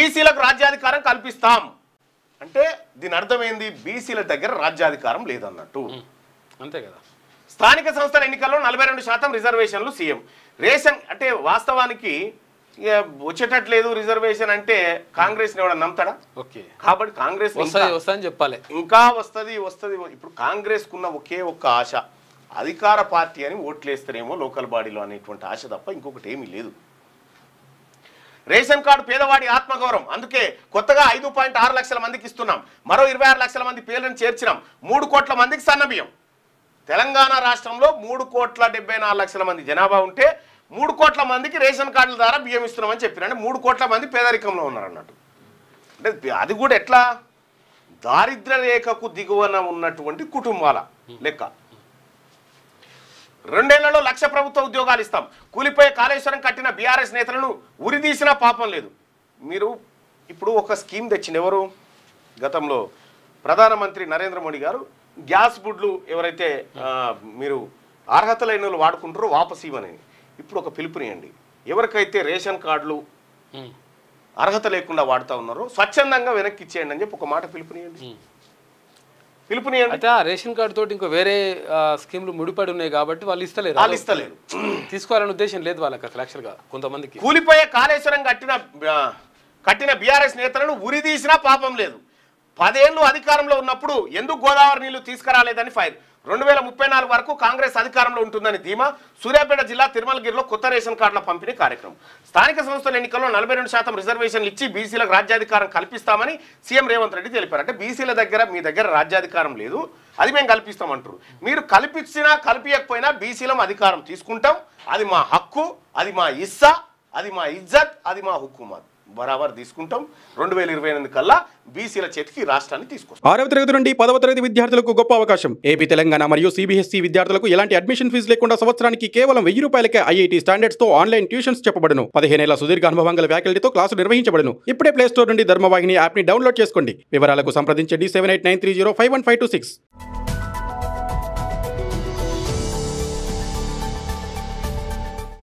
బీసీలకు రాజ్యాధికారం కల్పిస్తాం అంటే దీని అర్థమైంది బీసీల దగ్గర రాజ్యాధికారం లేదన్నట్టు. అంతే కదా. స్థానిక సంస్థల ఎన్నికల్లో 42% రిజర్వేషన్లు సీఎం. రేషన్ అంటే వాస్తవానికి వచ్చేటట్లేదు రిజర్వేషన్ అంటే కాంగ్రెస్ని ఎవడ నమ్ముతాడా? ఓకే, కాబట్టి కాంగ్రెస్ వస్తుందని చెప్పాలి, ఇంకా వస్తుంది. ఇప్పుడు కాంగ్రెస్కున్న ఒకే ఒక్క ఆశ అధికార పార్టీ అని ఓట్లేస్తారేమో లోకల్ బాడీలో అనేటువంటి ఆశ తప్ప ఇంకొకటి ఏమీ లేదు. రేషన్ కార్డు పేదవాడి ఆత్మగౌరవం, అందుకే కొత్తగా 5.6 లక్షల మందికి ఇస్తున్నాం. మరో 26 లక్షల మంది పేర్లను చేర్చినాం. 3 కోట్ల మందికి సన్నబియ్యం. తెలంగాణ రాష్ట్రంలో 3,74,00,000 మంది జనాభా ఉంటే 3 కోట్ల మందికి రేషన్ కార్డుల ద్వారా బియ్యం ఇస్తున్నామని చెప్పిన, అంటే 3 కోట్ల మంది పేదరికంలో ఉన్నారు అన్నట్టు. అంటే అది కూడా ఎట్లా? దారిద్ర్య రేఖకు దిగువన ఉన్నటువంటి కుటుంబాల లెక్క. 2 ఏళ్లలో 1,00,000 ప్రభుత్వ ఉద్యోగాలు ఇస్తాం. కూలిపోయే కాళేశ్వరం కట్టిన బీఆర్ఎస్ నేతలను ఉరిదీసినా పాపం లేదు. మీరు ఇప్పుడు ఒక స్కీమ్ తెచ్చింది ఎవరు? గతంలో ప్రధానమంత్రి నరేంద్ర మోడీ గారు గ్యాస్ బుడ్లు ఎవరైతే మీరు అర్హత లేని వాళ్ళు వాడుకుంటారో వాపసు ఇవ్వని ఇప్పుడు ఒక పిలుపునియండి. ఎవరికైతే రేషన్ కార్డులు అర్హత లేకుండా వాడుతూ ఉన్నారో స్వచ్ఛందంగా వెనక్కి ఇచ్చేయండి అని చెప్పి ఒక మాట పిలుపునియండి. అయితే ఆ రేషన్ కార్డు తోటి ఇంకో వేరే స్కీమ్లు ముడిపడి ఉన్నాయి కాబట్టి వాళ్ళు ఇస్తలేరు తీసుకోవాలనే ఉద్దేశం లేదు వాళ్ళకి అసలు. యాక్చువల్గా కొంతమందికి కూలిపోయే కాళేశ్వరం కట్టిన బీఆర్ఎస్ నేతలను ఉరిదీసినా పాపం లేదు. 10 ఏళ్ళు అధికారంలో ఉన్నప్పుడు ఎందుకు గోదావరి నీళ్లు తీసుకురాలేదని ఫైర్. 2034 వరకు కాంగ్రెస్ అధికారంలో ఉంటుందని ధీమా. సూర్యాపేట జిల్లా తిరుమలగిరిలో కొత్త రేషన్ కార్డుల పంపిణీ కార్యక్రమం. స్థానిక సంస్థల ఎన్నికల్లో 42% రిజర్వేషన్లు ఇచ్చి బీసీలకు రాజ్యాధికారం కల్పిస్తామని సీఎం రేవంత్ రెడ్డి తెలిపారు. అంటే బీసీల దగ్గర మీ దగ్గర రాజ్యాధికారం లేదు, అది మేము కల్పిస్తామంటారు. మీరు కల్పించినా కల్పించకపోయినా బీసీలం అధికారం తీసుకుంటాం. అది మా హక్కు, అది మా ఇస్సా, అది మా ఇజ్జత్, అది మా హుకుమత్ బరాబర్ తీసుకుంటాం. 2028 కల్లా బీసీల చేతికి రాష్ట్రాన్ని తీసుకొస్తాం. 6వ తరగతి నుండి 10వ తరగతి విద్యార్థులకు గొప్ప అవకాశం. ఏపీ, తెలంగాణ మరియు సిబిఎస్ఈ విద్యార్థులకు ఎలాంటి అడ్మిషన్ ఫీజు లేకుండా సంవత్సరానికి కేవలం 1000 రూపాయలకే ఐఐటీ స్టాండర్డ్స్ తో ఆన్లైన్ ట్యూషన్స్ చెప్పబడును. 15 ఏళ్ల సుదీర్ఘ అనుభవం గల ఫ్యాకల్టీతో క్లాసులు నిర్వహించబడును. ఇప్పుడే ప్లే స్టోర్ నుండి ధర్మవాహిని యాప్ ని డౌన్లోడ్ చేసుకోండి. వివరాలకు సంప్రదించండి 7893051526.